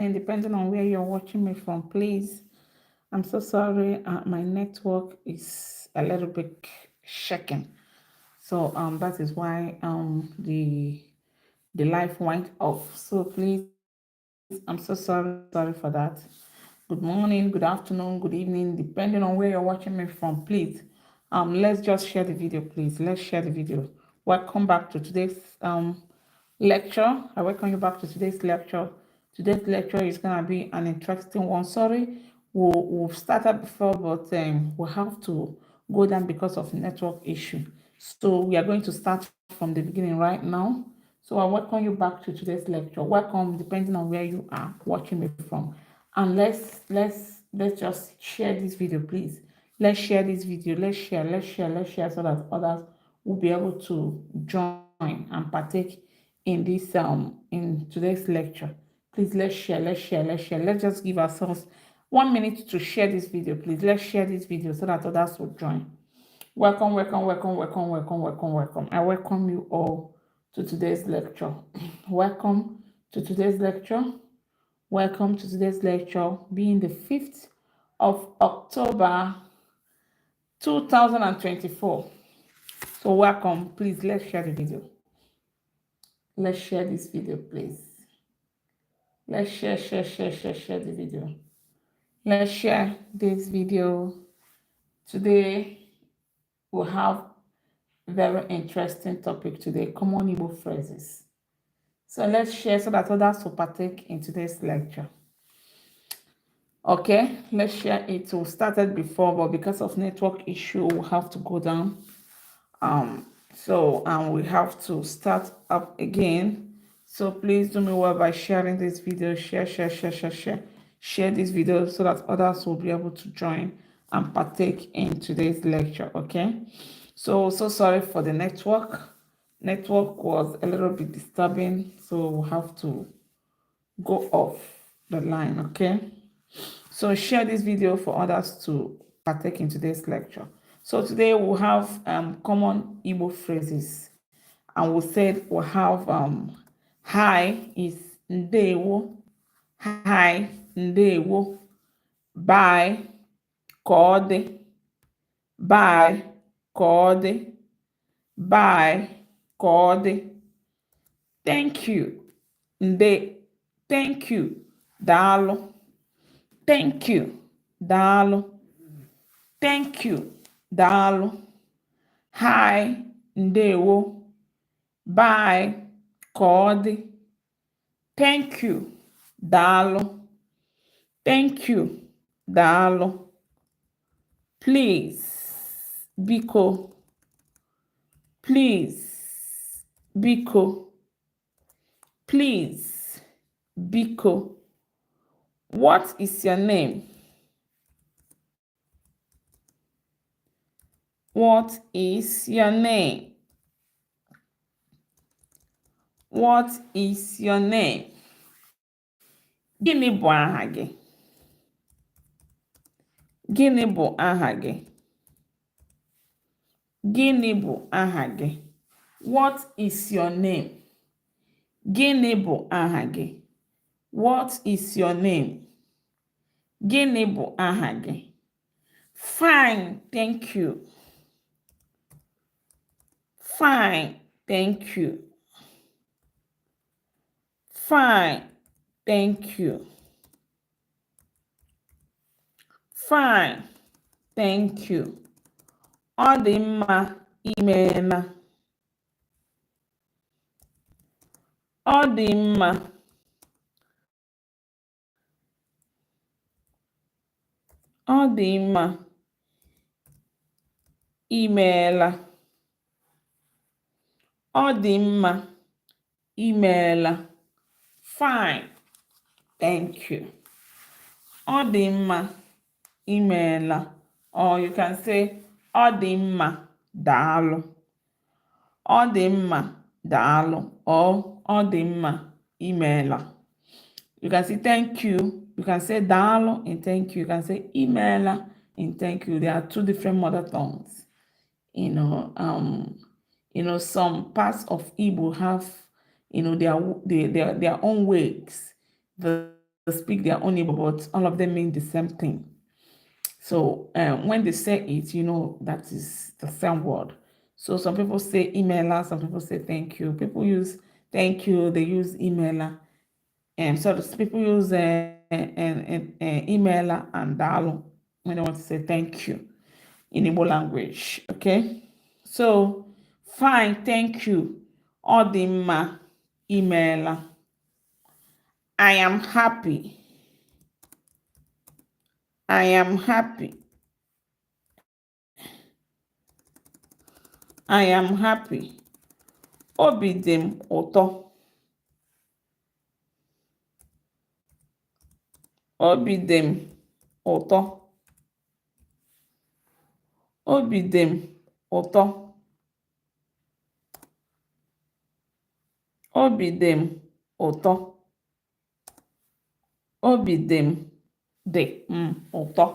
depending on where you're watching me from, please. I'm so sorry. My network is a little bit shaking. So that is why the live went off. So please, I'm so sorry for that. Good morning, good afternoon, good evening, depending on where you're watching me from, please. Let's just share the video, please. Let's share the video. Welcome back to today's lecture. I welcome you back to today's lecture. Today's lecture is gonna be an interesting one. Sorry, we've started before, but we have to go down because of network issue. So we are going to start from the beginning right now. So I welcome you back to today's lecture. Welcome, depending on where you are watching me from. And let's just share this video, please. Let's share this video. Let's share so that others will be able to join and partake in this in today's lecture. Please let's share. Let's just give ourselves 1 minute to share this video, please. Let's share this video so that others will join. Welcome. I welcome you all to today's lecture. Welcome to today's lecture. Welcome to today's lecture, being the 5th of October 2024. So welcome. Please, let's share the video. Let's share this video, please. Let's share the video. Let's share this video. Today, we'll have a very interesting topic today, common Igbo phrases. So let's share so that others will partake in today's lecture. Okay, let's share it. We started before, but because of network issue, we'll have to go down. So we have to start up again. So please do me well by sharing this video. Share this video so that others will be able to join and partake in today's lecture. Okay, so sorry for the network. Network was a little bit disturbing, so we'll have to go off the line. Okay, so share this video for others to partake in today's lecture. So today we'll have common Igbo phrases, and we said we'll have hi is ndewo, hi ndewo, bye kode, bye kode, bye kode, thank you thank you dalo, thank you dalo, thank you dalo, hi ndewo, bye kode, thank you dalo, thank you dalo, please biko, please biko, please biko, what is your name? What is your name? What is your name? Gịnị bụ aha gị? Gịnị bụ aha gị? Gịnị bụ aha gị? What is your name? Gịnị bụ aha gị? What is your name? Gịnị bụ aha gị? Fine, thank you. Fine, thank you. Fine, thank you. Fine, thank you. Ọ dị mma, imeela. Ọ dị mma. Ọ dị mma, imeela. Ọ dị mma, imeela. Fine, thank you. Ọ dị mma, imeela. Or you can say ọ dị mma, daalụ. Ọ dị mma, daalụ. Or ọ dị mma, imeela. You can say thank you. You can say daalụ in thank you. You can say imeela in thank you. There are two different mother tongues. Some parts of Igbo have, their own ways. The speak their own Igbo, but all of them mean the same thing. So when they say it, you know that is the same word. So some people say emailer, some people say thank you. People use thank you, they use emailer. And so the people use an emailer and dalu when they want to say thank you in Igbo language. Okay. So fine, thank you. Odima emailer. I am happy. I am happy. I am happy. Obi dị m ụtọ. Obi dị m ụtọ. Obi dị m ụtọ. Obi dị m ụtọ. Obi dị m ụtọ.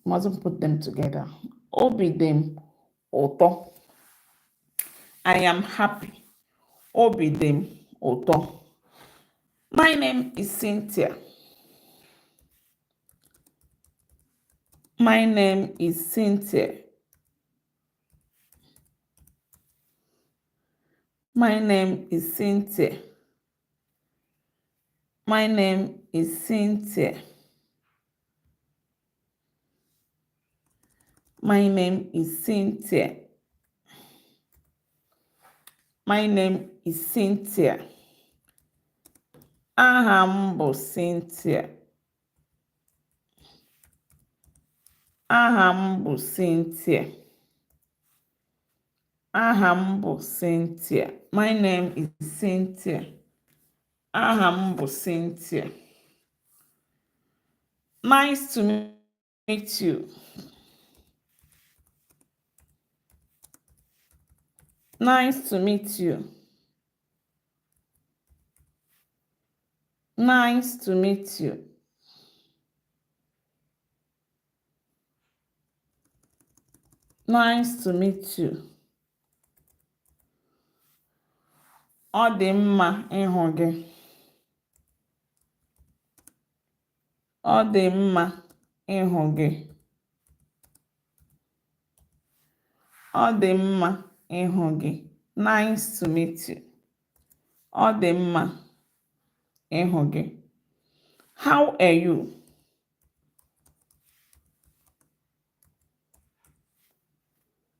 Mustn't put them together. Obi dị m ụtọ. I am happy. Obi dị m ụtọ. My name is Cynthia. My name is Cynthia. My name is Cynthia. My name is Cynthia. My name is Cynthia. My name is Cynthia. Aha m bụ Cynthia. Aha m bụ Cynthia. Aha m bụ Cynthia. My name is Cynthia. Aha m bụ Cynthia. Nice to meet you. Nice to meet you. Nice to meet you. Nice to meet you. Ọ dị mma ịhụ gị. Ọ dị mma ịhụ gị. Ọ dị mma ịhụ gị. Nice to meet you. Ọ dị mma ịhụ gị. How are you?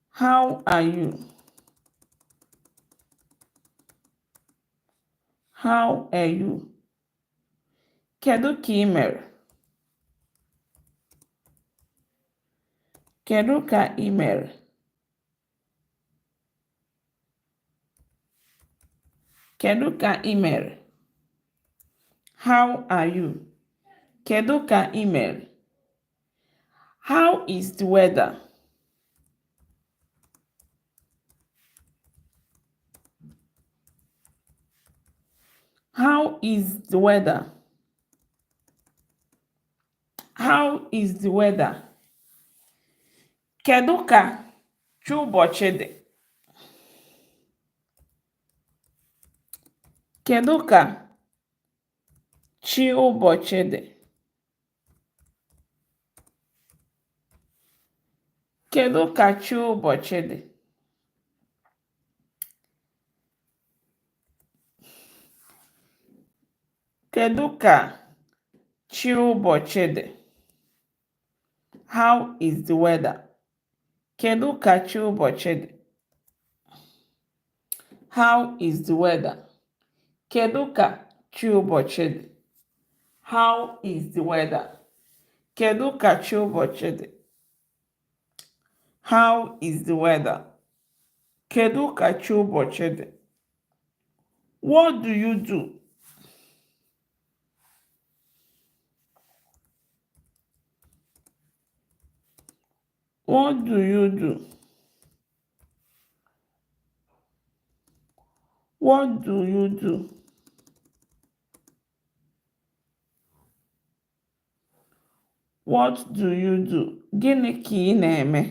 How are you? How are you? Kedu ka ị mere? Kedu ka ị mere? Kedu ka ị mere? How are you? Kedu ka ị mere? How is the weather? How is the weather? How is the weather? Kedu ka chi ụbọchị dị? Kedu ka chi ụbọchị dị? Kedu ka chi ụbọchị dị? Kedu ka chi ụbọchị dị? How is the weather? Kedu ka chi ụbọchị dị? How is the weather? Kedu ka chi ụbọchị dị? How is the weather? Kedu ka chi ụbọchị dị? How is the weather? Kedu ka chi ụbọchị dị? What do you do? What do you do? What do you do? What do you do? Gịnị ka ị na-eme?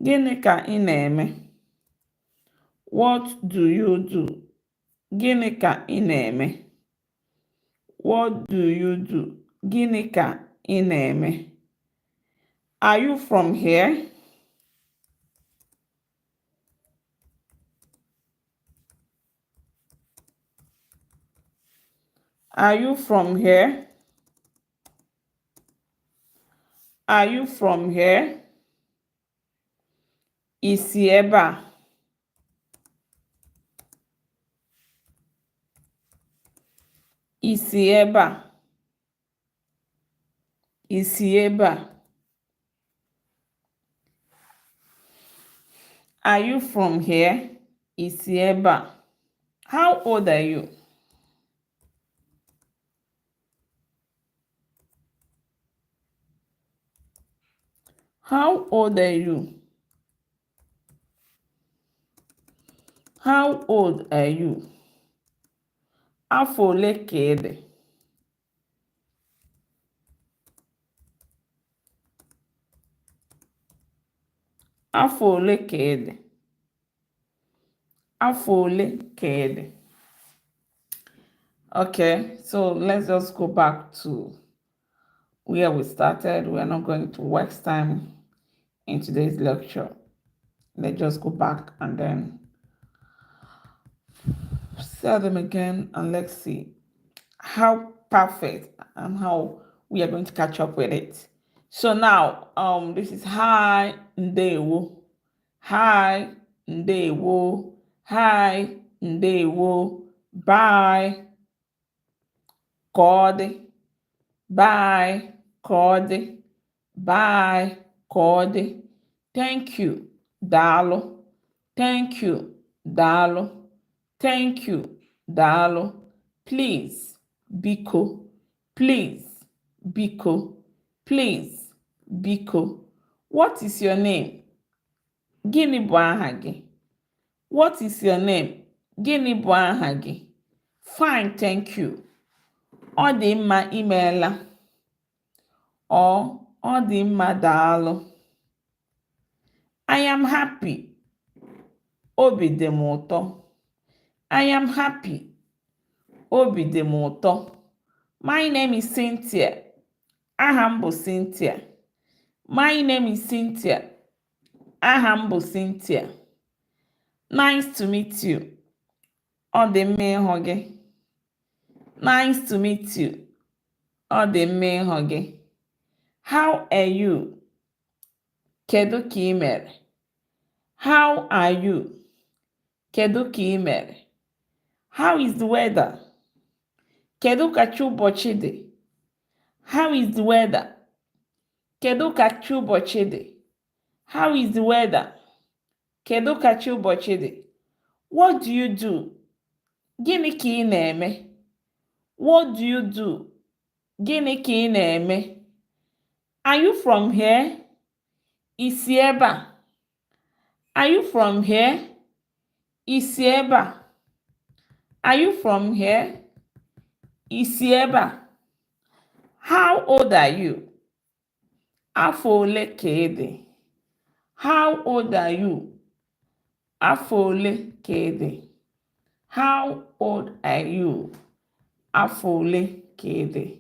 Gịnị ka ị na-eme? What do you do? Gịnị ka ị na-eme? What do you do? Gịnị ka ị na-eme? Are you from here? Are you from here? Are you from here? Ị si ebe a? Ị si ebe a? Ị si ebe a? Are you from here? Ị si ebe a? How old are you? How old are you? How old are you? Afọ ole ka ị dị? Afọ ole ka ị dị? Afọ ole ka ị dị? Okay, so let's just go back to where we started. We are not going to waste time in today's lecture. Let's just go back and then say them again, and let's see how perfect and how we are going to catch up with it. So now, this is hi, ndewo, hi, ndewo, hi, ndewo, bye, kode, bye, kode, bye, kode, thank you, dalo, thank you, dalo, thank you, dalo, please, biko, please, biko, please, biko. What is your name? Gịnị bụ aha gị? What is your name? Gịnị bụ aha gị? Fine, thank you. Ọ dị mma, imeela. Ọ dị mma, daalụ. I am happy. Obi dị m ụtọ. I am happy. Obi dị m ụtọ. My name is Cynthia. Aha m bụ Cynthia. My name is Cynthia. Aha m bụ Cynthia. Nice to meet you. Ọ dị mma ịhụ gị. Nice to meet you. Ọ dị mma ịhụ gị. How are you? Kedu ka ị mere? How are you? Kedu ka ị mere? How is the weather? Kedu ka chi ụbọchị dị? How is the weather? Kedu ka chi ụbọchị dị? How is the weather? Kedu ka chi ụbọchị dị? What do you do? Gịnị ka ị na-eme? What do you do? Gịnị ka ị na-eme? Are you from here? Ị si ebe a? Are you from here? Ị si ebe a? Are you from here? Ị si ebe a? How old are you? Afọ ole ka ị dị? How old are you? Afọ ole ka ị dị? How old are you? Afọ ole ka ị dị?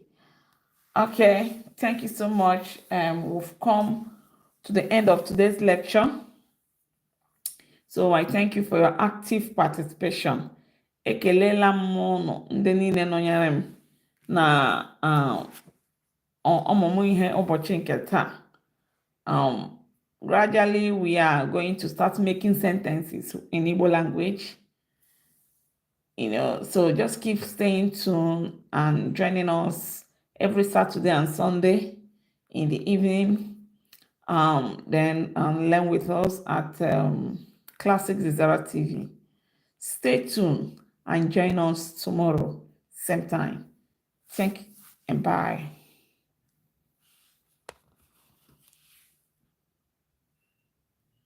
Okay, thank you so much. We've come to the end of today's lecture. So I thank you for your active participation. Ekelela m unu ndị niile nọnyere m na ọmụmụ ihe ụbọchị nke taa. Gradually we are going to start making sentences in Igbo language. So just keep staying tuned and joining us every Saturday and Sunday in the evening. Then learn with us at Classic ZIZARA TV. Stay tuned and join us tomorrow, same time. Thank you and bye.